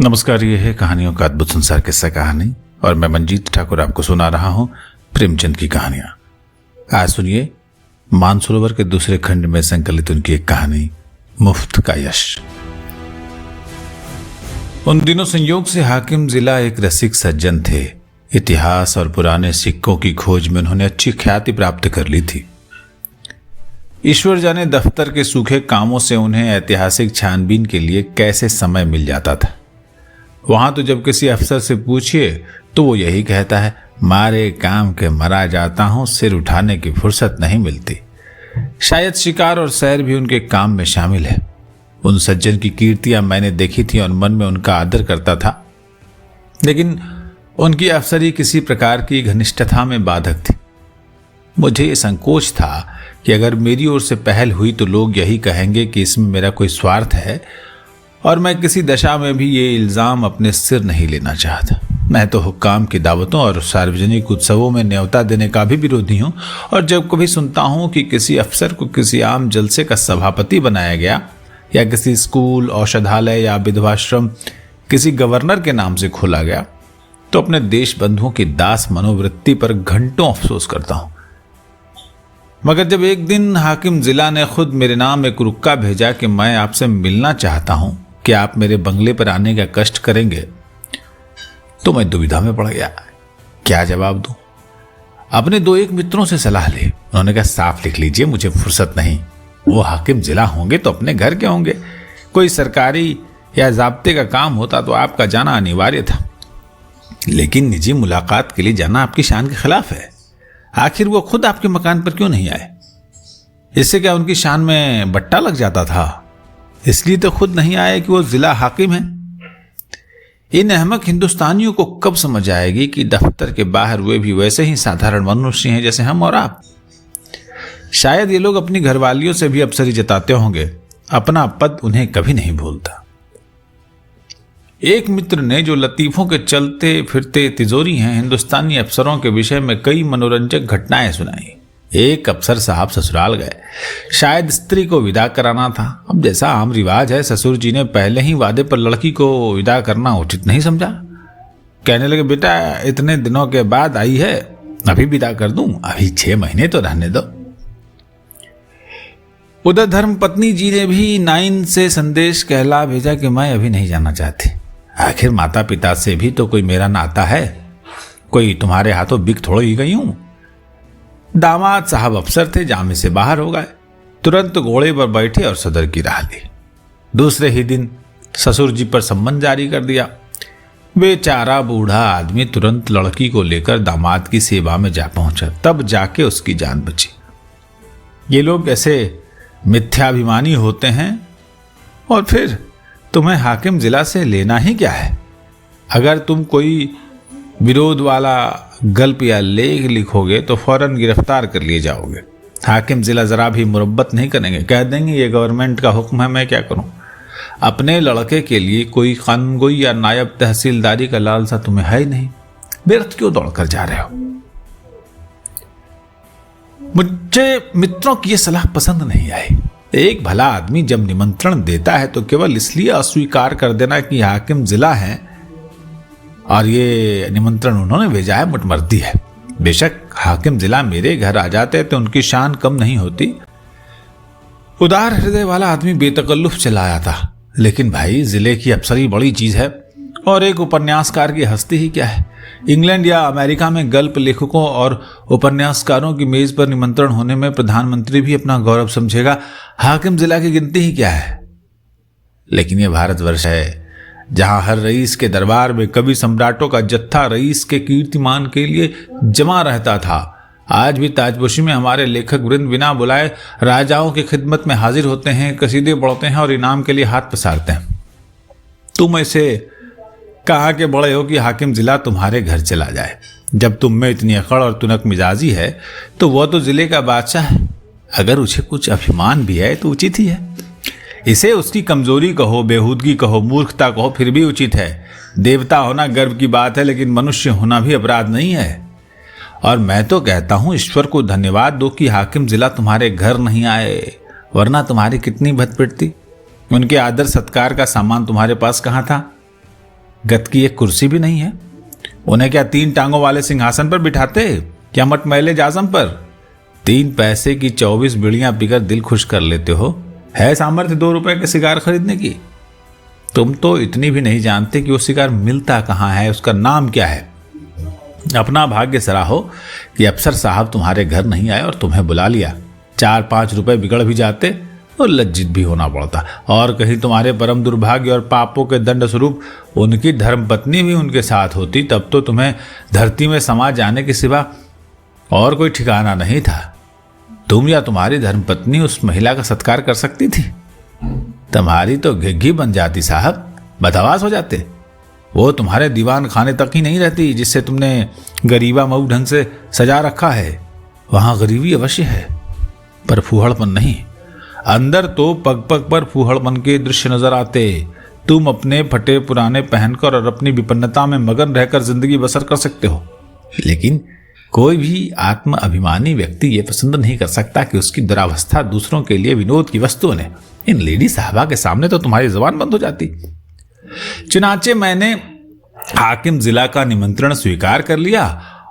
नमस्कार, ये है कहानियों का अद्भुत संसार किस्सा कहानी और मैं मंजीत ठाकुर आपको सुना रहा हूं प्रेमचंद की कहानियां। आज सुनिए मानसरोवर के दूसरे खंड में संकलित उनकी एक कहानी मुफ्त का यश। उन दिनों संयोग से हाकिम जिला एक रसिक सज्जन थे। इतिहास और पुराने सिक्कों की खोज में उन्होंने अच्छी ख्याति प्राप्त कर ली थी। ईश्वर जाने दफ्तर के सूखे कामों से उन्हें ऐतिहासिक छानबीन के लिए कैसे समय मिल जाता था। वहां तो जब किसी अफसर से पूछिए तो वो यही कहता है, मारे काम के मरा जाता हूं, सिर उठाने की फुर्सत नहीं मिलती। शायद शिकार और सैर भी उनके काम में शामिल है। उन सज्जन की कीर्तियां मैंने देखी थी और मन में उनका आदर करता था, लेकिन उनकी अफसरी किसी प्रकार की घनिष्ठता में बाधक थी। मुझे ये संकोच था कि अगर मेरी ओर से पहल हुई तो लोग यही कहेंगे कि इसमें मेरा कोई स्वार्थ है और मैं किसी दशा में भी ये इल्जाम अपने सिर नहीं लेना चाहता। मैं तो हुक्काम की दावतों और सार्वजनिक उत्सवों में न्योता देने का भी विरोधी हूँ, और जब कभी सुनता हूँ कि किसी अफसर को किसी आम जलसे का सभापति बनाया गया या किसी स्कूल, औषधालय या विधवाश्रम किसी गवर्नर के नाम से खोला गया, तो अपने देश बंधुओं की दास मनोवृत्ति पर घंटों अफसोस करता हूँ। मगर जब एक दिन हाकिम जिला ने खुद मेरे नाम एक रुक्का भेजा कि मैं आपसे मिलना चाहता हूं, कि आप मेरे बंगले पर आने का कष्ट करेंगे, तो मैं दुविधा में पड़ गया। क्या जवाब दूं? अपने दो एक मित्रों से सलाह ली। उन्होंने कहा, साफ लिख लीजिए, मुझे फुर्सत नहीं। वो हाकिम जिला होंगे तो अपने घर के होंगे। कोई सरकारी या जाब्ते का काम होता तो आपका जाना अनिवार्य था, लेकिन निजी मुलाकात के लिए जाना आपकी शान के खिलाफ है। आखिर वो खुद आपके मकान पर क्यों नहीं आए? इससे क्या उनकी शान में बट्टा लग जाता था? इसलिए तो खुद नहीं आए कि वो जिला हाकिम है। इन अहमक हिंदुस्तानियों को कब समझ आएगी कि दफ्तर के बाहर वे भी वैसे ही साधारण मनुष्य हैं जैसे हम और आप। शायद ये लोग अपनी घरवालियों से भी अफसरी जताते होंगे। अपना पद उन्हें कभी नहीं भूलता। एक मित्र ने, जो लतीफों के चलते फिरते तिजोरी हैं, हिंदुस्तानी अफसरों के विषय में कई मनोरंजक घटनाएं सुनाई। एक अफसर साहब ससुराल गए। शायद स्त्री को विदा कराना था। अब जैसा आम रिवाज है, ससुर जी ने पहले ही वादे पर लड़की को विदा करना उचित नहीं समझा। कहने लगे, बेटा इतने दिनों के बाद आई है, अभी विदा कर दूं? अभी 6 महीने तो रहने दो। उधर धर्मपत्नी जी ने भी नाइन से संदेश कहला भेजा कि मैं अभी नहीं जाना चाहती। आखिर माता पिता से भी तो कोई मेरा नाता है, कोई तुम्हारे हाथों बिक थोड़ी ही गई हूं। दामाद साहब अफसर थे, जामे से बाहर हो गए। तुरंत घोड़े पर बैठे और सदर की राह ली। दूसरे ही दिन ससुर जी पर सम्मन जारी कर दिया। बेचारा बूढ़ा आदमी तुरंत लड़की को लेकर दामाद की सेवा में जा पहुंचा, तब जाके उसकी जान बची। ये लोग ऐसे मिथ्याभिमानी होते हैं। और फिर तुम्हें हाकिम जिला से लेना ही क्या है? अगर तुम कोई विरोध वाला गल्प या लेख लिखोगे तो फौरन गिरफ्तार कर लिए जाओगे। हाकिम जिला जरा भी मुरब्बत नहीं करेंगे, कह देंगे ये गवर्नमेंट का हुक्म है, मैं क्या करूं। अपने लड़के के लिए कोई कानूनगोई या नायब तहसीलदारी का लालसा तुम्हें है ही नहीं। व्यर्थ क्यों दौड़कर जा रहे हो? मुझे मित्रों की यह सलाह पसंद नहीं आई। एक भला आदमी जब निमंत्रण देता है तो केवल इसलिए अस्वीकार कर देना कि हाकिम जिला है और ये निमंत्रण उन्होंने भेजा है, मुटमर्दी है। बेशक हाकिम जिला मेरे घर आ जाते तो उनकी शान कम नहीं होती। उदार हृदय वाला आदमी बेतकल्लुफ चलाया था, लेकिन भाई जिले की अफसरी बड़ी चीज है, और एक उपन्यासकार की हस्ती ही क्या है। इंग्लैंड या अमेरिका में गल्प लेखकों और उपन्यासकारों की मेज पर निमंत्रण होने में प्रधानमंत्री भी अपना गौरव समझेगा। हाकिम जिला की गिनती ही क्या है? लेकिन यह भारतवर्ष है, जहां हर रईस के दरबार में कवि सम्राटों का जत्था रईस के कीर्तिमान के लिए जमा रहता था। आज भी ताजपोशी में हमारे लेखक वृंद बिना बुलाए राजाओं की खिदमत में हाजिर होते हैं, कसीदे पढ़ते हैं और इनाम के लिए हाथ पसारते हैं। तुम ऐसे कहाँ के बड़े हो कि हाकिम जिला तुम्हारे घर चला जाए? जब तुम में इतनी अकड़ और तुनक मिजाजी है तो वह तो जिले का बादशाह है। अगर उसे कुछ अभिमान भी है तो उचित ही है। इसे उसकी कमजोरी कहो, बेहूदगी कहो, मूर्खता कहो, फिर भी उचित है। देवता होना गर्व की बात है, लेकिन मनुष्य होना भी अपराध नहीं है। और मैं तो कहता हूं, ईश्वर को धन्यवाद दो कि हाकिम जिला तुम्हारे घर नहीं आए, वरना तुम्हारी कितनी भद पिटती। उनके आदर सत्कार का सामान तुम्हारे पास कहाँ था? गद की एक कुर्सी भी नहीं है। उन्हें क्या 3 टांगों वाले सिंहासन पर बिठाते, क्या मटमैले जाजम पर? 3 पैसे की 24 बीड़ियां पीकर दिल खुश कर लेते हो। है सामर्थ्य 2 रुपए के सिगार खरीदने की? तुम तो इतनी भी नहीं जानते कि वो सिगार मिलता कहाँ है, उसका नाम क्या है। अपना भाग्य सराहो कि अफसर साहब तुम्हारे घर नहीं आए और तुम्हें बुला लिया। 4-5 रुपए बिगड़ भी जाते तो लज्जित भी होना पड़ता। और कहीं तुम्हारे परम दुर्भाग्य और पापों के दंड स्वरूप उनकी धर्मपत्नी भी उनके साथ होती, तब तो तुम्हें धरती में समा जाने के सिवा और कोई ठिकाना नहीं था। तुम या तुम्हारी धर्मपत्नी उस महिला का सत्कार कर सकती थी। तुम्हारी तो घिघी बन जाती साहब, बदहवास हो जाते। वो तुम्हारे दीवान खाने तक ही नहीं रहती जिससे तुमने गरीबा मऊ ढंग से सजा रखा है। वहां गरीबी अवश्य है पर फूहड़पन नहीं। अंदर तो पग पग पर फूहड़पन के दृश्य नजर आते। तुम अपने फटे पुराने पहनकर और अपनी विपन्नता में मगन रहकर जिंदगी बसर कर सकते हो, लेकिन कोई भी आत्म अभिमानी व्यक्ति ये पसंद नहीं कर सकता कि उसकी दुरावस्था दूसरों के लिए विनोद की वस्तु बने। इन लेडी साहबा के सामने तो तुम्हारी जुबान बंद हो जाती। चुनाचे मैंने हाकिम जिला का निमंत्रण स्वीकार कर लिया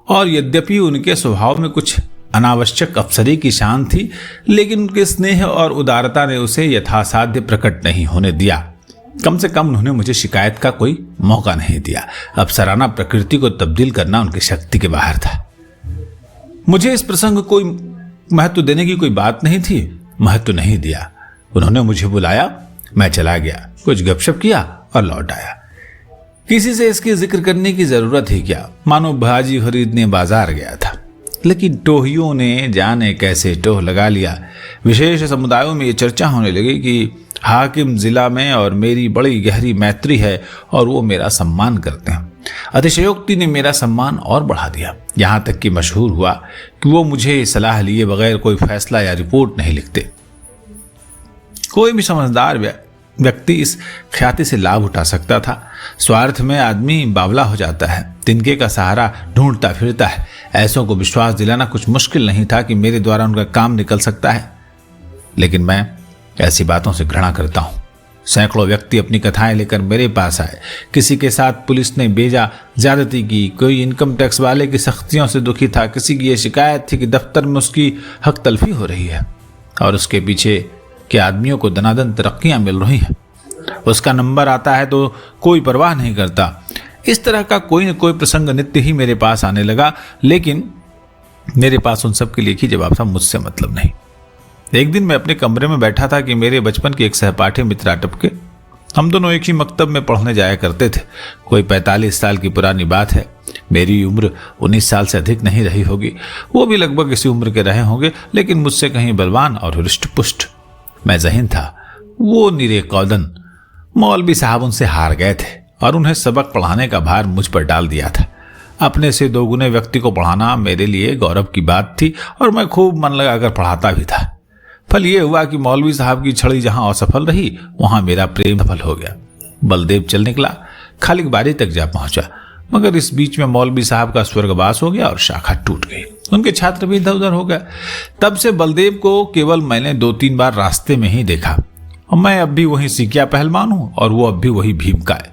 और यद्यपि उनके स्वभाव में कुछ अनावश्यक अफसरी की शान थी, लेकिन उनके स्नेह और उदारता ने उसे यथासाध्य प्रकट नहीं होने दिया। कम से कम उन्होंने मुझे शिकायत का कोई मौका नहीं दिया। अफसराना प्रकृति को तब्दील करना उनकी शक्ति के बाहर था। मुझे इस प्रसंग को महत्व देने की कोई बात नहीं थी, महत्व नहीं दिया। उन्होंने मुझे बुलाया, मैं चला गया, कुछ गपशप किया और लौट आया। किसी से इसकी जिक्र करने की जरूरत ही क्या, मानो भाजी खरीदने बाजार गया था। लेकिन टोहियों ने जाने कैसे टोह लगा लिया। विशेष समुदायों में ये चर्चा होने लगी कि हाकिम जिला में और मेरी बड़ी गहरी मैत्री है और वो मेरा सम्मान करते हैं। अतिशयोक्ति ने मेरा सम्मान और बढ़ा दिया। यहां तक कि मशहूर हुआ कि वो मुझे सलाह लिए बगैर कोई फैसला या रिपोर्ट नहीं लिखते। कोई भी समझदार व्यक्ति इस ख्याति से लाभ उठा सकता था। स्वार्थ में आदमी बावला हो जाता है, तिनके का सहारा ढूंढता फिरता है। ऐसों को विश्वास दिलाना कुछ मुश्किल नहीं था कि मेरे द्वारा उनका काम निकल सकता है, लेकिन मैं ऐसी बातों से घृणा करता हूं। सैकड़ों व्यक्ति अपनी कथाएं लेकर मेरे पास आए। किसी के साथ पुलिस ने बेजा ज्यादती की, कोई इनकम टैक्स वाले की सख्तियों से दुखी था, किसी की यह शिकायत थी कि दफ्तर में उसकी हक तलफी हो रही है और उसके पीछे के आदमियों को दनादन तरक्कियां मिल रही हैं। उसका नंबर आता है तो कोई परवाह नहीं करता। इस तरह का कोई न कोई प्रसंग नित्य ही मेरे पास आने लगा, लेकिन मेरे पास उन सब के लिए ही जवाब था, मुझसे मतलब नहीं। एक दिन मैं अपने कमरे में बैठा था कि मेरे बचपन के एक सहपाठी मित्र आ टपके। हम दोनों एक ही मकतब में पढ़ने जाया करते थे। कोई 45 साल की पुरानी बात है। मेरी उम्र 19 साल से अधिक नहीं रही होगी, वो भी लगभग इसी उम्र के रहे होंगे, लेकिन मुझसे कहीं बलवान और हृष्ट पुष्ट। मैं ज़हीन था, वो निरे कौदन। मौलवी साहब उनसे हार गए थे और उन्हें सबक पढ़ाने का भार मुझ पर डाल दिया था। अपने से 2 गुने व्यक्ति को पढ़ाना मेरे लिए गौरव की बात थी और मैं खूब मन लगाकर पढ़ाता भी था। फल ये हुआ कि मौलवी साहब की छड़ी जहां असफल रही, वहां मेरा प्रेम सफल हो गया। बलदेव चल निकला, खालिक बारी तक जा पहुंचा, मगर इस बीच में मौलवी साहब का स्वर्गवास हो गया और शाखा टूट गई। उनके छात्र भी इधर उधर हो गए। तब से बलदेव को केवल मैंने 2-3 बार रास्ते में ही देखा। और मैं अब भी वही सिकिया पहलवान हूं और वो अब भी वही भीमकाय।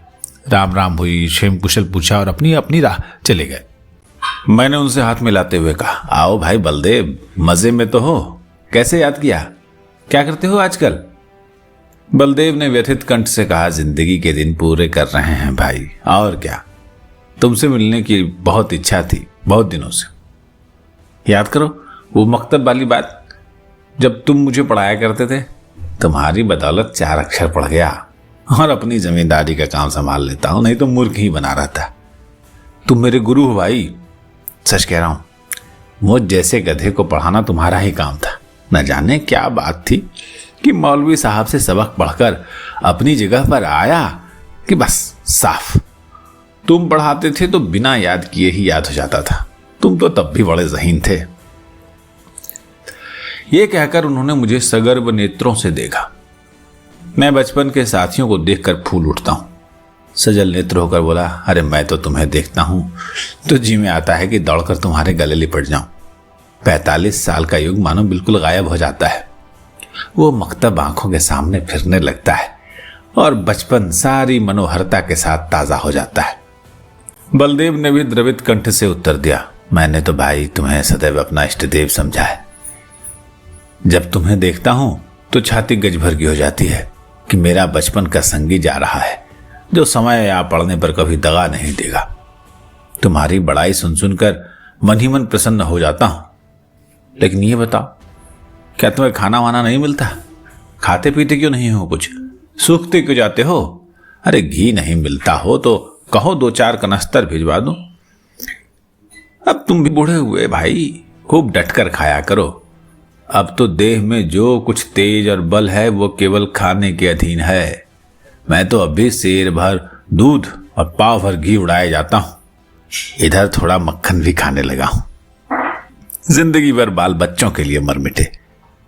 राम राम हुई, क्षेम कुशल पूछा और अपनी अपनी राह चले गए। मैंने उनसे हाथ मिलाते हुए कहा, आओ भाई बलदेव, मजे में तो हो, कैसे याद किया, क्या करते हो आजकल? बलदेव ने व्यथित कंठ से कहा, जिंदगी के दिन पूरे कर रहे हैं भाई, और क्या। तुमसे मिलने की बहुत इच्छा थी, बहुत दिनों से। याद करो वो मकतब वाली बात, जब तुम मुझे पढ़ाया करते थे। तुम्हारी बदौलत 4 अक्षर पढ़ गया और अपनी जमींदारी का काम संभाल लेता हूं, नहीं तो मूर्ख ही बना रहता। तुम मेरे गुरु हो भाई, सच कह रहा हूं। मुझ जैसे गधे को पढ़ाना तुम्हारा ही काम था। न जाने क्या बात थी कि मौलवी साहब से सबक पढ़कर अपनी जगह पर आया कि बस साफ। तुम पढ़ाते थे तो बिना याद किए ही याद हो जाता था। तुम तो तब भी बड़े ज़हीन थे। ये कहकर उन्होंने मुझे सगर्व नेत्रों से देखा। मैं बचपन के साथियों को देखकर फूल उठता हूं। सजल नेत्र होकर बोला, अरे मैं तो तुम्हें देखता हूं तो जी में आता है कि दौड़कर तुम्हारे गले लिपट जाऊं। 45 साल का युग मानो बिल्कुल गायब हो जाता है। वो मकतब आंखों के सामने फिरने लगता है और बचपन सारी मनोहरता के साथ ताजा हो जाता है। बलदेव ने भी द्रवित कंठ से उत्तर दिया, मैंने तो भाई तुम्हें सदैव अपना इष्ट देव समझा है। जब तुम्हें देखता हूं तो छाती गज भर की हो जाती है कि मेरा बचपन का संगी जा रहा है, जो समय या पड़ने पर कभी दगा नहीं देगा। तुम्हारी बड़ाई सुन सुनकर मन ही मन प्रसन्न हो जाता हूं। लेकिन ये बताओ, क्या तुम्हें खाना वाना नहीं मिलता? खाते पीते क्यों नहीं हो? कुछ सूखते क्यों जाते हो? अरे घी नहीं मिलता हो तो कहो 2-4 कनस्तर भिजवा दूं। अब तुम भी बूढ़े हुए भाई, खूब डटकर खाया करो। अब तो देह में जो कुछ तेज और बल है वो केवल खाने के अधीन है। मैं तो अभी शेर भर दूध और पाव भर घी उड़ाए जाता हूं। इधर थोड़ा मक्खन भी खाने लगा हूं। जिंदगी भर बाल बच्चों के लिए मर मिटे।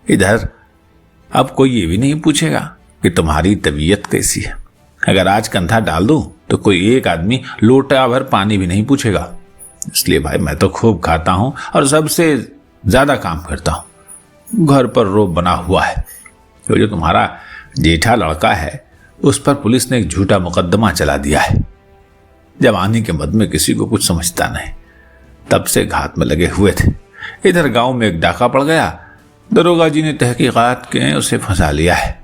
इधर अब कोई ये भी नहीं पूछेगा कि तुम्हारी तबीयत कैसी है। अगर आज कंधा डाल दूं तो कोई एक आदमी लोटा भर पानी भी नहीं पूछेगा। इसलिए भाई मैं तो खूब खाता हूं और सबसे ज्यादा काम करता हूं। घर पर रोब बना हुआ है। तो जो तुम्हारा जेठा लड़का है उस पर पुलिस ने एक झूठा मुकदमा चला दिया है। जवानी के मद में किसी को कुछ समझता नहीं, तब से घात में लगे हुए थे। इधर गांव में एक डाका पड़ गया, दरोगा जी ने तहकीकात के उसे फंसा लिया है।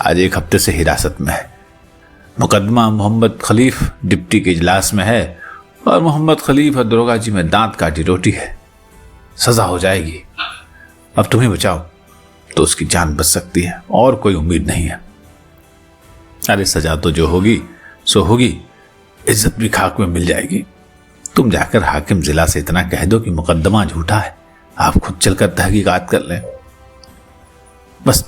आज 1 हफ्ते से हिरासत में है। मुकदमा मोहम्मद खलीफ डिप्टी के इजलास में है और मोहम्मद खलीफ और दरोगा जी में दांत काटी रोटी है। सजा हो जाएगी। अब तुम्हें बचाओ तो उसकी जान बच सकती है और कोई उम्मीद नहीं है। अरे सजा तो जो होगी सो होगी, इज्जत भी खाक में मिल जाएगी। तुम जाकर हाकिम जिला से इतना कह दो कि मुकदमा झूठा है, आप खुद चलकर तहकीकात कर लें। बस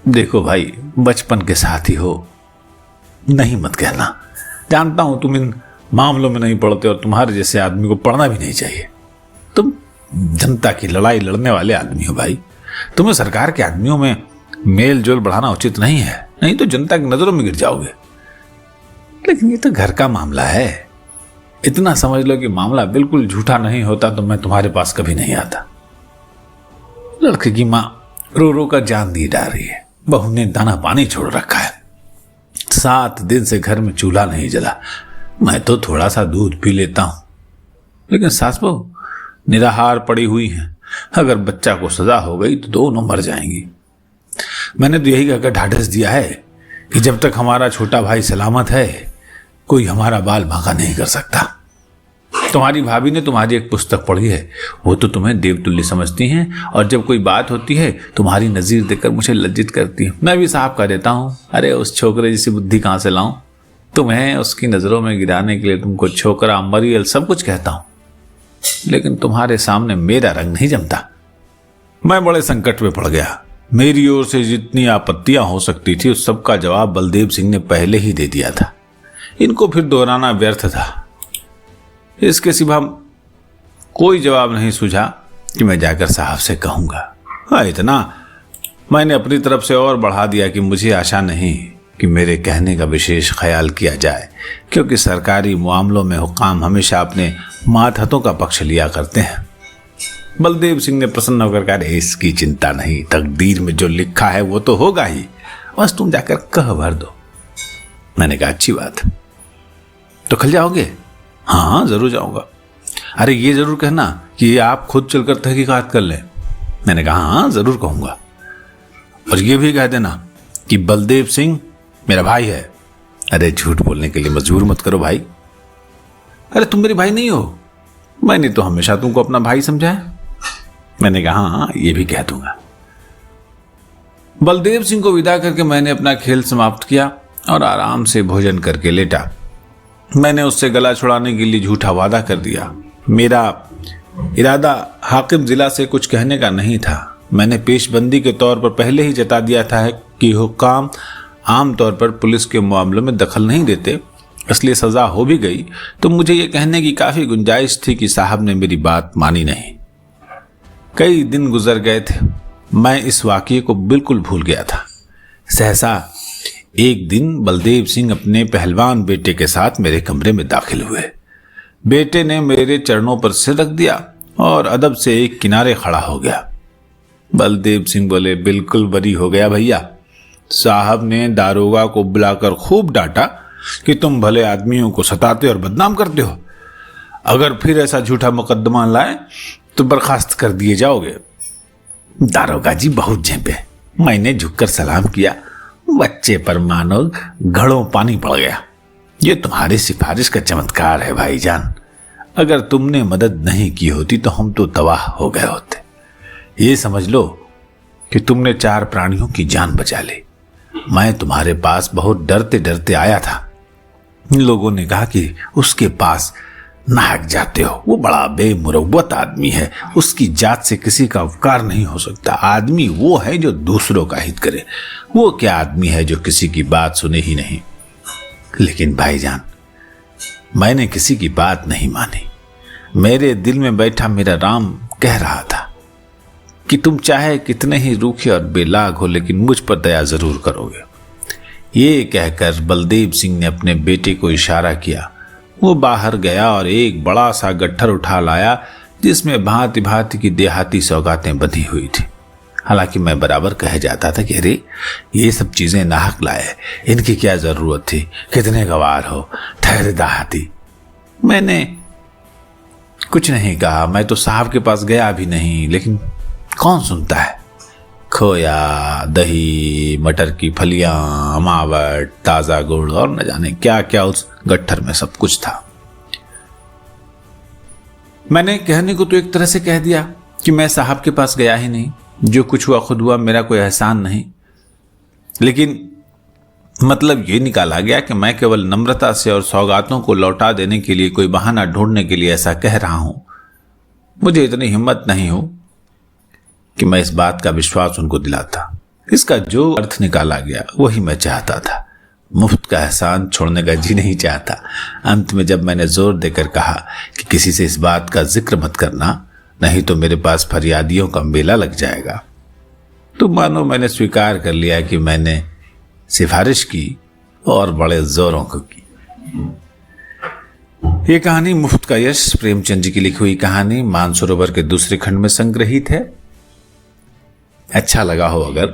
देखो भाई, बचपन के साथ ही हो, नहीं मत कहना। जानता हूं तुम इन मामलों में नहीं पढ़ते और तुम्हारे जैसे आदमी को पढ़ना भी नहीं चाहिए। तुम जनता की लड़ाई लड़ने वाले आदमी हो भाई। तुम्हें सरकार के आदमियों में मेल जोल बढ़ाना उचित नहीं है, नहीं तो जनता की नजरों में गिर जाओगे। लेकिन ये तो घर का मामला है। इतना समझ लो कि मामला बिल्कुल झूठा नहीं होता तो मैं तुम्हारे पास कभी नहीं आता। लड़के की मां रो रो कर जान दी डाल रही है। बहू ने दाना पानी छोड़ रखा है। 7 दिन से घर में चूल्हा नहीं जला। मैं तो थोड़ा सा दूध पी लेता हूं, लेकिन सास बहू निराहार पड़ी हुई हैं। अगर बच्चा को सजा हो गई तो दोनों मर जाएंगी। मैंने तो यही कहकर ढाढ़स दिया है कि जब तक हमारा छोटा भाई सलामत है कोई हमारा बाल बांका नहीं कर सकता। तुम्हारी भाभी ने तुम्हारी एक पुस्तक पढ़ी है, वो तो तुम्हें देवतुल्य समझती हैं और जब कोई बात होती है तुम्हारी नज़ीर देखकर मुझे लज्जित करती है। मैं भी साफ कर देता हूँ, अरे उस छोकरे जैसी बुद्धि कहाँ से लाऊं? तुम्हें उसकी नज़रों में गिराने के लिए तुमको छोकरा मरियल सब कुछ कहता हूँ, लेकिन तुम्हारे सामने मेरा रंग नहीं जमता। मैं बड़े संकट में पड़ गया। मेरी ओर से जितनी आपत्तियां हो सकती थी उस सबका जवाब बलदेव सिंह ने पहले ही दे दिया था। इनको फिर दोहराना व्यर्थ था। इसके सिवा कोई जवाब नहीं सूझा कि मैं जाकर साहब से कहूंगा। हाँ, इतना मैंने अपनी तरफ से और बढ़ा दिया कि मुझे आशा नहीं कि मेरे कहने का विशेष ख्याल किया जाए, क्योंकि सरकारी मामलों में हुकाम हमेशा अपने मातहतों का पक्ष लिया करते हैं। बलदेव सिंह ने प्रसन्न होकर कहा, इसकी चिंता नहीं, तकदीर में जो लिखा है वो तो होगा ही, बस तुम जाकर कह भर दो। मैंने कहा अच्छी बात, तो कल जाओगे? हाँ जरूर जाऊंगा। अरे ये जरूर कहना कि आप खुद चलकर तहकीकात कर लें। मैंने कहा हाँ जरूर कहूंगा। और ये भी कह देना कि बलदेव सिंह मेरा भाई है। अरे झूठ बोलने के लिए मजबूर मत करो भाई। अरे तुम मेरे भाई नहीं हो, मैंने तो हमेशा तुमको अपना भाई समझा है। मैंने कहा हाँ ये भी कह दूंगा। बलदेव सिंह को विदा करके मैंने अपना खेल समाप्त किया और आराम से भोजन करके लेटा। मैंने उससे गला छुड़ाने के लिए झूठा वादा कर दिया। मेरा इरादा हाकिम जिला से कुछ कहने का नहीं था। मैंने पेशबंदी के तौर पर पहले ही जता दिया था कि हुकाम आमतौर पर पुलिस के मामलों में दखल नहीं देते, इसलिए सजा हो भी गई तो मुझे ये कहने की काफी गुंजाइश थी कि साहब ने मेरी बात मानी नहीं। कई दिन गुजर गए थे, मैं इस वाकये को बिल्कुल भूल गया था। सहसा एक दिन बलदेव सिंह अपने पहलवान बेटे के साथ मेरे कमरे में दाखिल हुए। बेटे ने मेरे चरणों पर सिर रख दिया और अदब से एक किनारे खड़ा हो गया। बलदेव सिंह बोले, बिल्कुल बरी हो गया भैया, साहब ने दारोगा को बुलाकर खूब डांटा कि तुम भले आदमियों को सताते और बदनाम करते हो, अगर फिर ऐसा झूठा मुकदमा लाए तो बर्खास्त कर दिए जाओगे। दारोगा जी बहुत झेपे। मैंने झुककर सलाम किया। बच्चे पर मानो घड़ों पानी पड़ गया। ये तुम्हारी सिफारिश का चमत्कार है भाईजान। अगर तुमने मदद नहीं की होती तो हम तो तबाह हो गए होते। ये समझ लो कि तुमने 4 प्राणियों की जान बचा ली। मैं तुम्हारे पास बहुत डरते डरते आया था। लोगों ने कहा कि उसके पास नाहक जाते हो, वो बड़ा बेमुरव्वत आदमी है, उसकी जात से किसी का उपकार नहीं हो सकता। आदमी वो है जो दूसरों का हित करे, वो क्या आदमी है जो किसी की बात सुने ही नहीं। लेकिन भाईजान, मैंने किसी की बात नहीं मानी। मेरे दिल में बैठा मेरा राम कह रहा था कि तुम चाहे कितने ही रूखे और बेलाग हो, लेकिन मुझ पर दया जरूर करोगे। ये कहकर बलदेव सिंह ने अपने बेटे को इशारा किया। वो बाहर गया और एक बड़ा सा गट्ठर उठा लाया जिसमें भांति भांति की देहाती सौगातें बंधी हुई थी। हालांकि मैं बराबर कह जाता था कि अरे ये सब चीजें नाहक लाए, इनकी क्या जरूरत थी, कितने गवार हो, ठहरे दाहाती। मैंने कुछ नहीं कहा, मैं तो साहब के पास गया भी नहीं, लेकिन कौन सुनता है। खोया, दही, मटर की फलियां, अमावट, ताजा गुड़ और न जाने क्या क्या उस गट्ठर में सब कुछ था। मैंने कहने को तो एक तरह से कह दिया कि मैं साहब के पास गया ही नहीं, जो कुछ हुआ खुद हुआ, मेरा कोई एहसान नहीं। लेकिन मतलब ये निकाला गया कि मैं केवल नम्रता से और सौगातों को लौटा देने के लिए कोई बहाना ढूंढने के लिए ऐसा कह रहा हूं। मुझे इतनी हिम्मत नहीं हो कि मैं इस बात का विश्वास उनको दिलाता। इसका जो अर्थ निकाला गया वही मैं चाहता था। मुफ्त का एहसान छोड़ने का जी नहीं चाहता। अंत में जब मैंने जोर देकर कहा कि किसी से इस बात का जिक्र मत करना, नहीं तो मेरे पास फरियादियों का मेला लग जाएगा, तो मानो मैंने स्वीकार कर लिया कि मैंने सिफारिश की और बड़े जोरों को की। ये कहानी मुफ्त का यश प्रेमचंद जी की लिखी हुई कहानी मानसरोवर के दूसरे खंड में संग्रहित है। अच्छा लगा हो अगर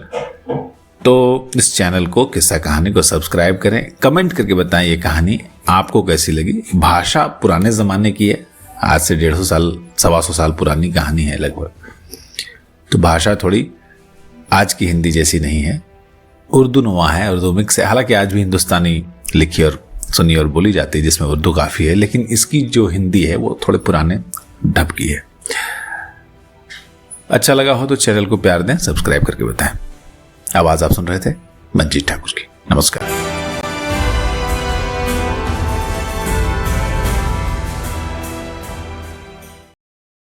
तो इस चैनल को, किस्सा कहानी को सब्सक्राइब करें। कमेंट करके बताएं ये कहानी आपको कैसी लगी। भाषा पुराने जमाने की है, आज से 150 साल 125 साल पुरानी कहानी है लगभग, तो भाषा थोड़ी आज की हिंदी जैसी नहीं है, उर्दू नुमा है, उर्दू मिक्स है। हालांकि आज भी हिंदुस्तानी लिखी और सुनी और बोली जाती है जिसमें उर्दू काफ़ी है, लेकिन इसकी जो हिंदी है वो थोड़े पुराने ढब की है। अच्छा लगा हो तो चैनल को प्यार दें, सब्सक्राइब करके बताएं। आवाज़ आप सुन रहे थे मंजीत ठाकुर की। नमस्कार।